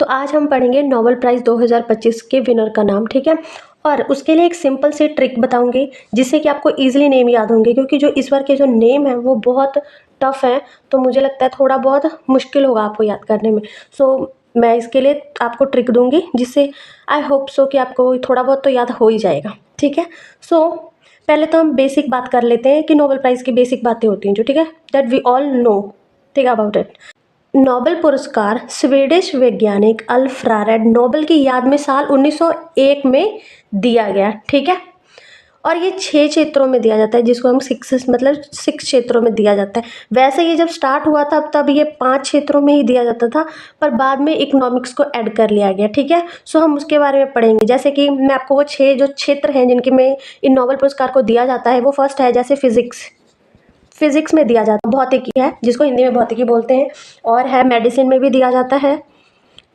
तो आज हम पढ़ेंगे नोबेल प्राइज़ 2025 के विनर का नाम, ठीक है। और उसके लिए एक सिंपल सी ट्रिक बताऊंगी जिससे कि आपको इजीली नेम याद होंगे, क्योंकि जो इस बार के जो नेम है वो बहुत टफ है, तो मुझे लगता है थोड़ा बहुत मुश्किल होगा आपको याद करने में। सो मैं इसके लिए आपको ट्रिक दूंगी जिससे आई होप सो कि आपको थोड़ा बहुत तो याद हो ही जाएगा, ठीक है। सो पहले तो हम बेसिक बात कर लेते हैं कि नोबेल प्राइज़ की बेसिक बातें होती हैं जो, ठीक है, that we all know, think about it. Nobel पुरस्कार स्वीडिश वैज्ञानिक अल्फ्रेड नोबेल की याद में साल 1901 में दिया गया, ठीक है। और ये 6 क्षेत्रों में दिया जाता है, जिसको हम सिक्स क्षेत्रों में दिया जाता है। वैसे ये जब स्टार्ट हुआ था तब ये 5 क्षेत्रों में ही दिया जाता था, पर बाद में इकोनॉमिक्स को ऐड कर लिया गया, ठीक है। सो हम उसके बारे में पढ़ेंगे, जैसे कि मैं आपको वो 6 जो क्षेत्र हैं जिनके में इन नोबेल पुरस्कार को दिया जाता है। वो फर्स्ट है जैसे फिजिक्स में दिया जाता है, भौतिकी है जिसको हिंदी में भौतिकी बोलते हैं, और है मेडिसिन में भी दिया जाता है,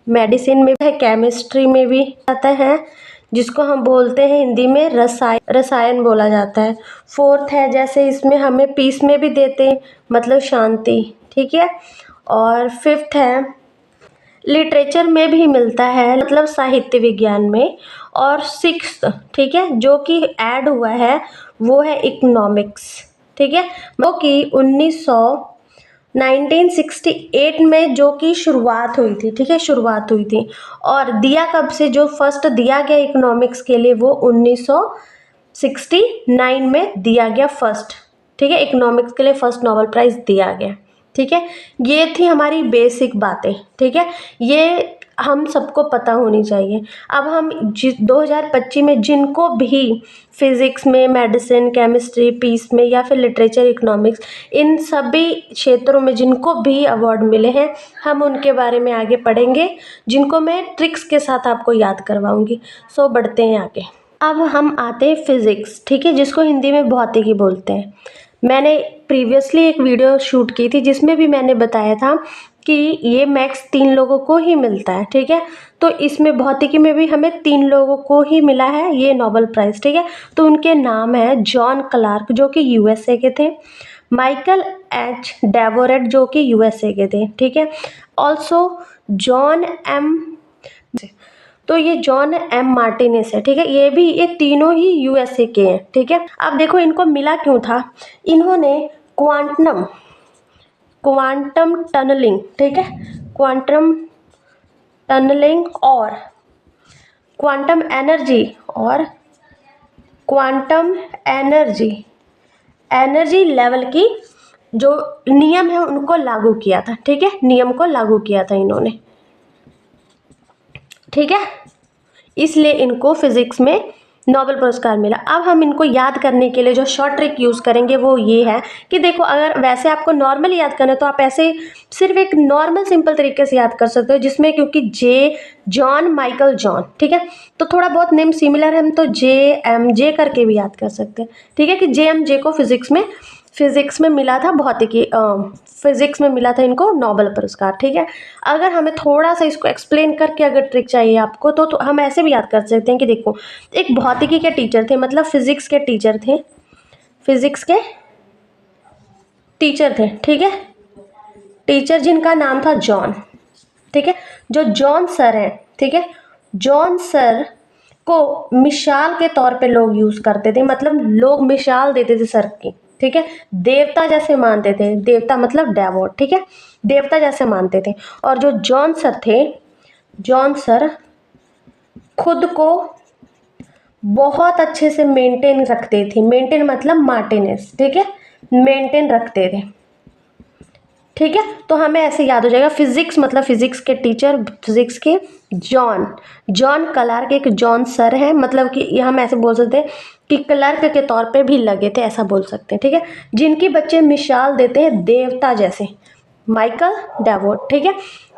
मेडिसिन में है, केमिस्ट्री में भी आता है जिसको हम बोलते हैं हिंदी में रसायन बोला जाता है। फोर्थ है जैसे इसमें हमें पीस में भी देते हैं, मतलब शांति, ठीक है। और फिफ्थ है लिटरेचर में भी मिलता है, मतलब साहित्य विज्ञान में। और सिक्स्थ, ठीक है, जो कि ऐड हुआ है वो है इकोनॉमिक्स, ठीक है, वो कि 1968 में जो कि शुरुआत हुई थी, ठीक है, शुरुआत हुई थी। और दिया कब से, जो फर्स्ट दिया गया इकोनॉमिक्स के लिए वो 1969 में दिया गया फर्स्ट, ठीक है, इकोनॉमिक्स के लिए फर्स्ट नोबेल प्राइज़ दिया गया, ठीक है। ये थी हमारी बेसिक बातें, ठीक है, ये हम सबको पता होनी चाहिए। अब हम 2025 में जिनको भी फिज़िक्स में, मेडिसिन, केमिस्ट्री, पीस में या फिर लिटरेचर, इकोनॉमिक्स, इन सभी क्षेत्रों में जिनको भी अवार्ड मिले हैं, हम उनके बारे में आगे पढ़ेंगे, जिनको मैं ट्रिक्स के साथ आपको याद करवाऊंगी। सो बढ़ते हैं आगे। अब हम आते हैं फिज़िक्स, ठीक है, जिसको हिंदी में भौतिकी बोलते हैं। मैंने प्रीवियसली एक वीडियो शूट की थी जिसमें भी मैंने बताया था कि ये मैक्स 3 लोगों को ही मिलता है, ठीक है। तो इसमें भौतिकी में भी हमें 3 लोगों को ही मिला है ये नोबेल प्राइज़, ठीक है। तो उनके नाम है जॉन क्लार्क जो कि यूएसए के थे, माइकल एच डेवोरेट जो कि यूएसए के थे, ठीक है, ऑल्सो जॉन एम, तो ये जॉन एम मार्टिनेस है, ठीक है, ये तीनों ही यूएसए के हैं, ठीक है। अब देखो इनको मिला क्यों था, इन्होंने क्वांटम टनलिंग, ठीक है, क्वांटम टनलिंग और क्वांटम एनर्जी और क्वांटम एनर्जी लेवल की जो नियम है उनको लागू किया था, ठीक है, नियम को लागू किया था इन्होंने, ठीक है, इसलिए इनको फिजिक्स में नोबेल पुरस्कार मिला। अब हम इनको याद करने के लिए जो शॉर्ट ट्रिक यूज़ करेंगे वो ये है कि देखो, अगर वैसे आपको नॉर्मली याद करना है तो आप ऐसे सिर्फ एक नॉर्मल सिंपल तरीके से याद कर सकते हो, जिसमें क्योंकि जॉन माइकल जॉन, ठीक है, तो थोड़ा बहुत नेम सिमिलर है, हम तो JMJ करके भी याद कर सकते हैं, ठीक है, कि JMJ को फिजिक्स में मिला था, भौतिकी फिजिक्स में मिला था इनको नोबेल पुरस्कार, ठीक है। अगर हमें थोड़ा सा इसको एक्सप्लेन करके अगर ट्रिक चाहिए आपको तो हम ऐसे भी याद कर सकते हैं कि देखो, एक भौतिकी के टीचर थे, मतलब फिजिक्स के टीचर थे, ठीक है, टीचर जिनका नाम था जॉन, ठीक है, जो जॉन सर है, ठीक है, जॉन सर को मिसाल के तौर पे लोग यूज करते थे, मतलब लोग मिसाल देते थे सर की, ठीक है, देवता जैसे मानते थे, देवता मतलब डेवोट, ठीक है, देवता जैसे मानते थे। और जो जॉन सर खुद को बहुत अच्छे से मेंटेन रखते थे, मेंटेन मतलब मार्टिनेस, ठीक है, मेंटेन रखते थे, ठीक है। तो हमें ऐसे याद हो जाएगा, फिजिक्स मतलब फिजिक्स के टीचर, फिजिक्स के जॉन क्लार्क, एक जॉन सर है, मतलब कि हम ऐसे बोल सकते हैं कि क्लर्क के तौर पे भी लगे थे, ऐसा बोल सकते हैं, ठीक है, जिनकी बच्चे मिसाल देते हैं देवता जैसे, माइकल डेवोट, ठीक है,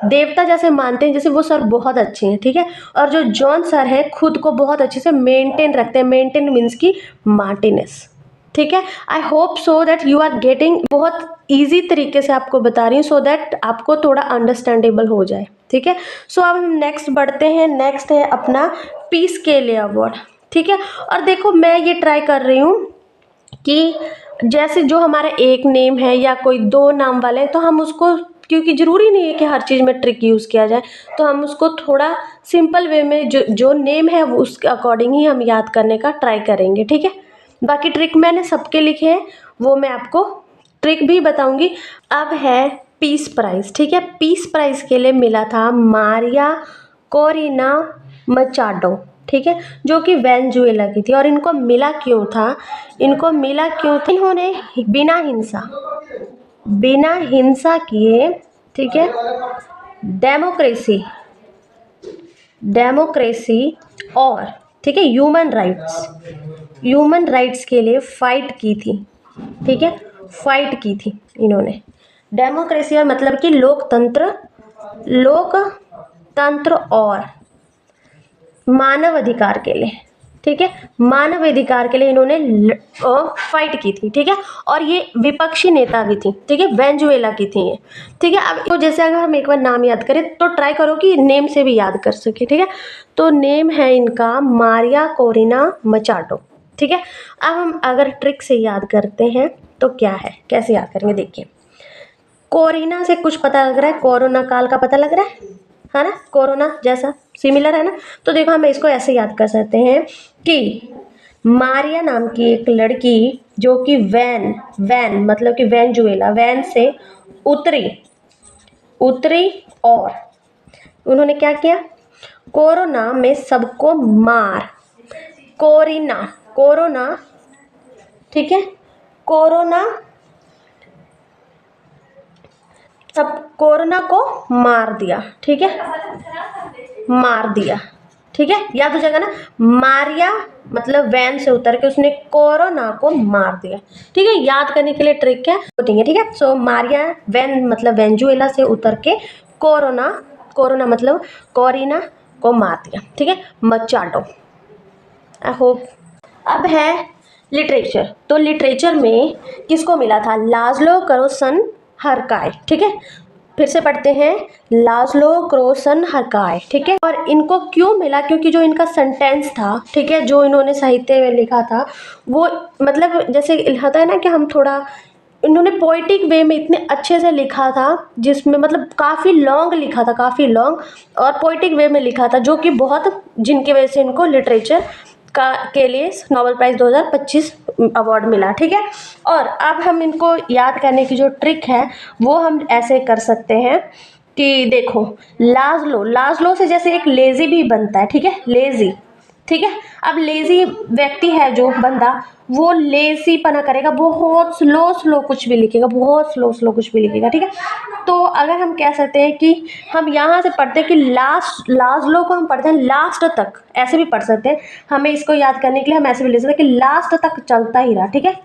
देवता जैसे मानते हैं, जैसे वो सर बहुत अच्छे हैं, ठीक है। और जो जॉन सर है खुद को बहुत अच्छे से मेंटेन रखते हैं, मेंटेन मीन्स की मार्टिनेस, ठीक है। I hope so that you are getting, बहुत ईजी तरीके से आपको बता रही हूँ सो दैट आपको थोड़ा अंडरस्टैंडेबल हो जाए, ठीक है। सो अब हम नेक्स्ट बढ़ते हैं, नेक्स्ट है अपना पीस के लिए अवार्ड, ठीक है। और देखो मैं ये ट्राई कर रही हूँ कि जैसे जो हमारा एक नेम है या कोई 2 नाम वाले हैं तो हम उसको क्योंकि ज़रूरी नहीं है कि हर चीज़ में ट्रिक यूज़ किया जाए, तो हम उसको थोड़ा सिंपल वे में जो नेम है वो उसके अकॉर्डिंग ही हम याद करने का ट्राई करेंगे, ठीक है। बाकी ट्रिक मैंने सबके लिखे हैं, वो मैं आपको ट्रिक भी बताऊंगी। अब है पीस प्राइज़, ठीक है। पीस प्राइज़ के लिए मिला था मारिया कोरिना मचाडो, ठीक है, जो कि वेनेजुएला की थी। और इनको मिला क्यों था, इन्होंने बिना हिंसा किए, ठीक है, डेमोक्रेसी और, ठीक है, ह्यूमन राइट्स के लिए फाइट की थी, ठीक है, फाइट की थी इन्होंने। डेमोक्रेसी और मतलब कि लोकतंत्र और मानव अधिकार के लिए, ठीक है, मानव अधिकार के लिए इन्होंने फाइट की थी, ठीक है। और ये विपक्षी नेता भी थी, ठीक है, वेनेजुएला की थी ये, ठीक है। अब तो जैसे अगर हम एक बार नाम याद करें तो ट्राई करो कि नेम से भी याद कर सके, ठीक है। तो नेम है इनका मारिया कोरिना मचाडो, ठीक है। अब हम अगर ट्रिक से याद करते हैं तो क्या है, कैसे याद करेंगे, देखिए। कोरिना से कुछ पता लग रहा है, कोरोना काल का पता लग रहा है ना, कोरोना जैसा सिमिलर है ना। तो देखो हम इसको ऐसे याद कर सकते हैं कि मारिया नाम की एक लड़की जो कि वैन मतलब कि वेनेजुएला, वैन से उतरी और उन्होंने क्या किया, कोरोना में सबको कोरोना, ठीक है, कोरोना को मार दिया, ठीक है, ठीक है, याद हो जाएगा ना। मारिया मतलब वैन से उतर के उसने कोरोना को मार दिया, ठीक है। याद करने के लिए ट्रिक है, ठीक है। सो मारिया वैन मतलब वेनेजुएला से उतर के कोरोना मतलब कोरिना को मार दिया, ठीक है, मचाडो। I hope. अब है लिटरेचर। तो लिटरेचर में किसको मिला था, लाज़लो क्रोसन हरकाय, ठीक है। फिर से पढ़ते हैं, लाज़लो क्रोसन हरकाय, ठीक है। और इनको क्यों मिला, क्योंकि जो इनका सेंटेंस था, ठीक है, जो इन्होंने साहित्य में लिखा था वो मतलब जैसे होता है ना कि हम थोड़ा, इन्होंने पोइटिक वे में इतने अच्छे से लिखा था जिसमें मतलब काफ़ी लॉन्ग और पोइटिक वे में लिखा था, जो कि बहुत, जिनकी वजह से इनको लिटरेचर के लिए नोबेल प्राइज़ 2025 अवार्ड मिला, ठीक है। और अब हम इनको याद करने की जो ट्रिक है वो हम ऐसे कर सकते हैं कि देखो, लाज़लो से जैसे एक लेज़ी भी बनता है, ठीक है, लेज़ी, ठीक है। अब लेज़ी व्यक्ति है जो बंदा, वो लेज़ी पना करेगा, बहुत स्लो कुछ भी लिखेगा, ठीक है। तो अगर हम कह सकते हैं कि हम यहाँ से पढ़ते हैं कि लाज़लो को हम पढ़ते हैं लास्ट तक, ऐसे भी पढ़ सकते हैं। हमें इसको याद करने के लिए हम ऐसे भी ले सकते हैं कि लास्ट तक चलता ही रहा, ठीक है,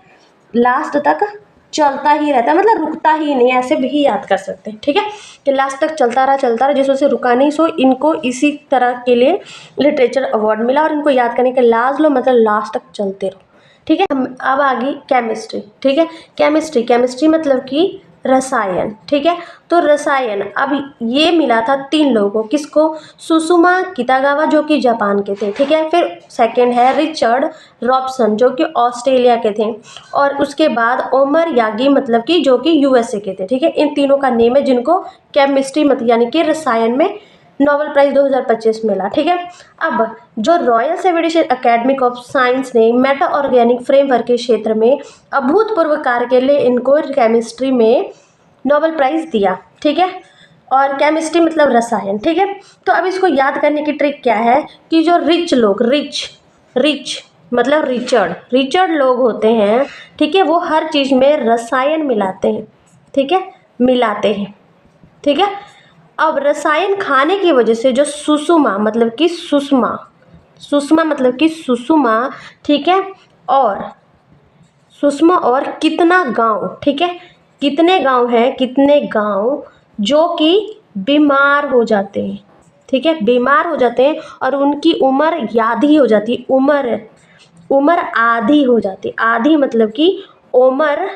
लास्ट तक चलता ही रहता है, मतलब रुकता ही नहीं, ऐसे भी याद कर सकते हैं, ठीक है, कि लास्ट तक चलता रहा जिस वजह से रुका नहीं। सो इनको इसी तरह के लिए लिटरेचर अवार्ड मिला। और इनको याद करने के लाज़लो मतलब लास्ट तक चलते रहो, ठीक है। हम अब आ गई केमिस्ट्री, ठीक है। केमिस्ट्री मतलब कि रसायन, ठीक है। तो रसायन, अब ये मिला था 3 लोगों को, किसको, सुसुमा कितागावा जो कि जापान के थे, ठीक है। फिर सेकंड है रिचर्ड रॉबसन जो कि ऑस्ट्रेलिया के थे। और उसके बाद ओमर यागी मतलब कि जो कि यूएसए के थे, ठीक है। इन तीनों का नेम है जिनको केमिस्ट्री मतलब यानी कि रसायन में नोबेल प्राइज़ 2025 मिला, ठीक है। अब जो royal Swedish academy of science ने मेटा ऑर्गेनिक फ्रेमवर्क के क्षेत्र में अभूतपूर्व कार्य के लिए इनको केमिस्ट्री में नोबेल प्राइज़ दिया, ठीक है। और केमिस्ट्री मतलब रसायन, ठीक है। तो अब इसको याद करने की ट्रिक क्या है कि जो रिच मतलब रिचर्ड लोग होते हैं, ठीक है, वो हर चीज़ में रसायन मिलाते हैं, ठीक है, ठीक है। अब रसायन खाने की वजह से जो सुषमा मतलब कि सुषमा, ठीक है, और सुषमा और कितना गांव, ठीक है, कितने गांव जो कि बीमार हो जाते हैं, ठीक है, बीमार हो जाते हैं और उनकी उम्र आधी हो जाती है, उम्र आधी हो जाती है, आधी मतलब कि उम्र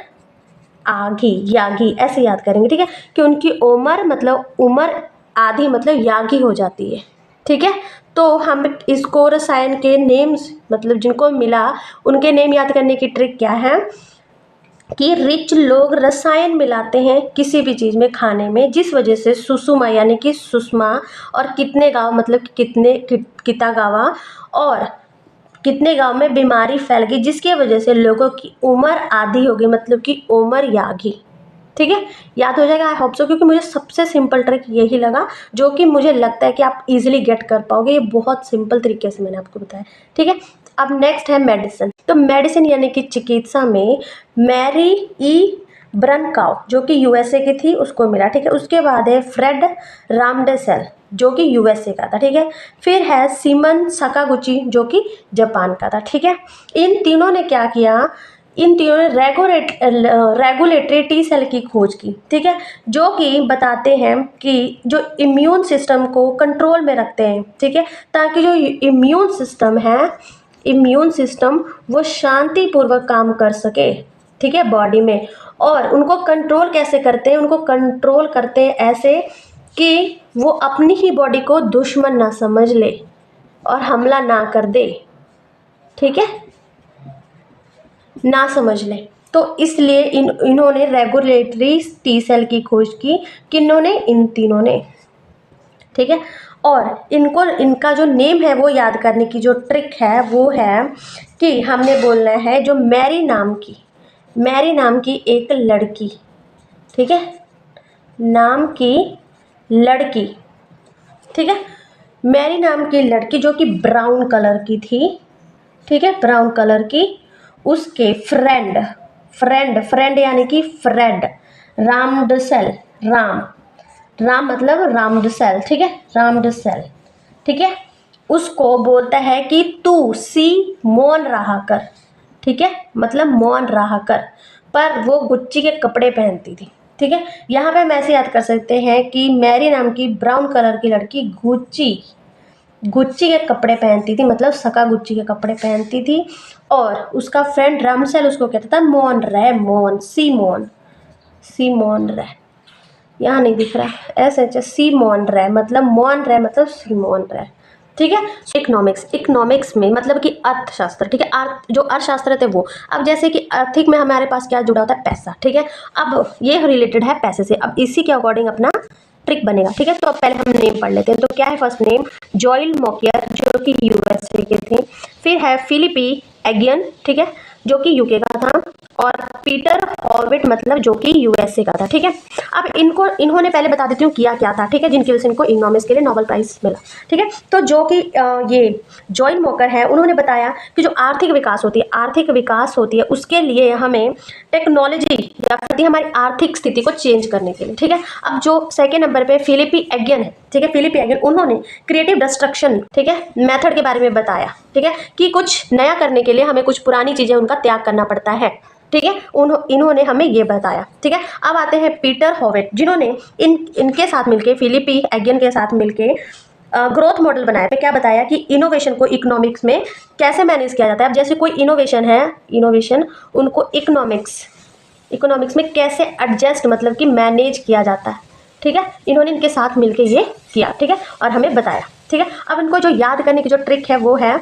आधी यागी, ऐसे याद करेंगे, ठीक है, कि उनकी उम्र आधी मतलब यागी हो जाती है, ठीक है। तो हम इसको रसायन के नेम्स मतलब जिनको मिला उनके नेम याद करने की ट्रिक क्या है कि रिच लोग रसायन मिलाते हैं किसी भी चीज़ में, खाने में, जिस वजह से सुषुमा यानी कि सुषमा और कितने गाँव मतलब कि कितने किता गावा और कितने गांव में बीमारी फैल गई, जिसकी वजह से लोगों की उम्र आधी हो गई, मतलब कि उम्र यागी। ठीक है, याद हो जाएगा आई होप सो, क्योंकि मुझे सबसे सिंपल ट्रिक यही लगा, जो कि मुझे लगता है कि आप इजीली गेट कर पाओगे। ये बहुत सिंपल तरीके से मैंने आपको बताया। ठीक है, अब नेक्स्ट है मेडिसिन। तो मेडिसिन यानी कि चिकित्सा में मैरी ई ब्रनकाउ जो कि यूएसए की थी उसको मिला। ठीक है, उसके बाद है फ्रेड रामडेसेल जो कि यूएसए का था। ठीक है, फिर है सिमन सकागुची जो कि जापान का था। ठीक है, इन तीनों ने क्या किया, इन तीनों ने रेगुलेटरी टी सेल की खोज की। ठीक है, जो कि बताते हैं कि जो इम्यून सिस्टम को कंट्रोल में रखते हैं। ठीक है, ताकि जो इम्यून सिस्टम है, इम्यून सिस्टम वो शांतिपूर्वक काम कर सके। ठीक है, बॉडी में। और उनको कंट्रोल कैसे करते हैं, उनको कंट्रोल करते हैं ऐसे कि वो अपनी ही बॉडी को दुश्मन ना समझ ले और हमला ना कर दे। ठीक है, ना समझ ले। तो इसलिए इन्होंने रेगुलेटरी टी सेल की खोज की। किन्होंने, इन तीनों ने। ठीक है, और इनको, इनका जो नेम है वो याद करने की जो ट्रिक है वो है कि हमने बोलना है जो मैरी नाम की एक लड़की, ठीक है, नाम की लड़की, ठीक है, मैरी नाम की लड़की जो कि ब्राउन कलर की थी। ठीक है, ब्राउन कलर की, उसके फ्रेंड यानी कि फ्रेड रामडसेल, राम मतलब रामडसेल। ठीक है, रामडसेल। ठीक है, उसको बोलता है कि तू सी मौन रहा कर। ठीक है, मतलब मौन रहा कर, पर वो गुच्ची के कपड़े पहनती थी। ठीक है, यहाँ पे हम ऐसे याद कर सकते हैं कि मैरी नाम की ब्राउन कलर की लड़की गुच्ची के कपड़े पहनती थी, मतलब सका गुच्ची के कपड़े पहनती थी। और उसका फ्रेंड रामसेल उसको कहता था मौन रह, मौन, सी मौन रह। यहाँ नहीं दिख रहा, ऐसे सी मौन रह मतलब मौन रह मतलब सी मौन रह। ठीक है, इकोनॉमिक्स में मतलब कि अर्थशास्त्र। ठीक है, जो अर्थशास्त्र थे वो, अब जैसे कि आर्थिक में हमारे पास क्या जुड़ा होता है, पैसा। ठीक है, अब ये रिलेटेड है पैसे से। अब इसी के अकॉर्डिंग अपना ट्रिक बनेगा। ठीक है, तो अब पहले हम नेम पढ़ लेते हैं। तो क्या है फर्स्ट नेम, जॉयल मोकियर जो कि यूएसए के थे। फिर है फिलिपी एगियन, ठीक है, जो कि यूके का था। और पीटर हॉविट मतलब जो कि यूएसए का था। ठीक है, अब इन्होंने पहले बता देती हूँ किया क्या था। ठीक है, जिनकी वजह से इनको इकोनॉमिक्स के लिए नोबेल प्राइज मिला। ठीक है, तो जो कि ये जॉयल मोकर है, उन्होंने बताया कि जो आर्थिक विकास होती है उसके लिए हमें टेक्नोलॉजी या फिर हमारी आर्थिक स्थिति को चेंज करने के लिए। ठीक है, अब जो सेकेंड नंबर पे फिलिपी एगियन है, ठीक है, फिलिपी एगियन, उन्होंने क्रिएटिव डिस्ट्रक्शन, ठीक है, मेथड के बारे में बताया। ठीक है, कि कुछ नया करने के लिए हमें कुछ पुरानी चीजें उनका त्याग करना पड़ता है। ठीक है, इन्होंने हमें ये बताया। ठीक है, अब आते हैं पीटर हॉविट, जिन्होंने इनके साथ मिलके, फिलिपी एगियन के साथ मिलके ग्रोथ मॉडल बनाया। पे क्या बताया कि इनोवेशन को इकोनॉमिक्स में कैसे मैनेज किया जाता है। अब जैसे कोई इनोवेशन है, उनको इकोनॉमिक्स में कैसे एडजस्ट मतलब कि मैनेज किया जाता है। ठीक है, इन्होंने इनके साथ मिलके ये किया। ठीक है, और हमें बताया। ठीक है, अब इनको जो याद करने की जो ट्रिक है वो है,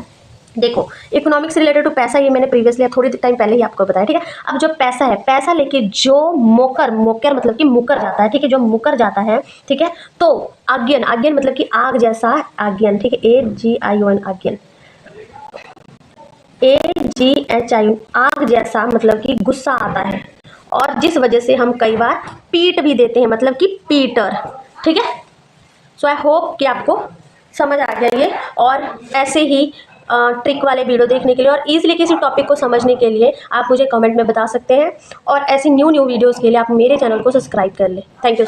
देखो, इकोनॉमिक्स रिलेटेड टू पैसा, ये मैंने प्रीवियसली थोड़ी टाइम पहले ही आपको बताया। ठीक है, अब जो पैसा है, पैसा लेके जो मोकर मतलब कि मुकर जाता है। ठीक है, जो मुकर जाता है, ठीक है, तो आज्ञन मतलब कि आग जैसा आज्ञन। ठीक है, AGION आज्ञन, AGHION, आग जैसा मतलब कि गुस्सा आता है, और जिस वजह से हम कई बार पीट भी देते हैं, मतलब कि पीटर। ठीक है, सो आई होप कि आपको समझ आ गया ये। और ऐसे ही ट्रिक वाले वीडियो देखने के लिए और इजीली किसी टॉपिक को समझने के लिए आप मुझे कमेंट में बता सकते हैं। और ऐसी न्यू वीडियोस के लिए आप मेरे चैनल को सब्सक्राइब कर लें। Thank you.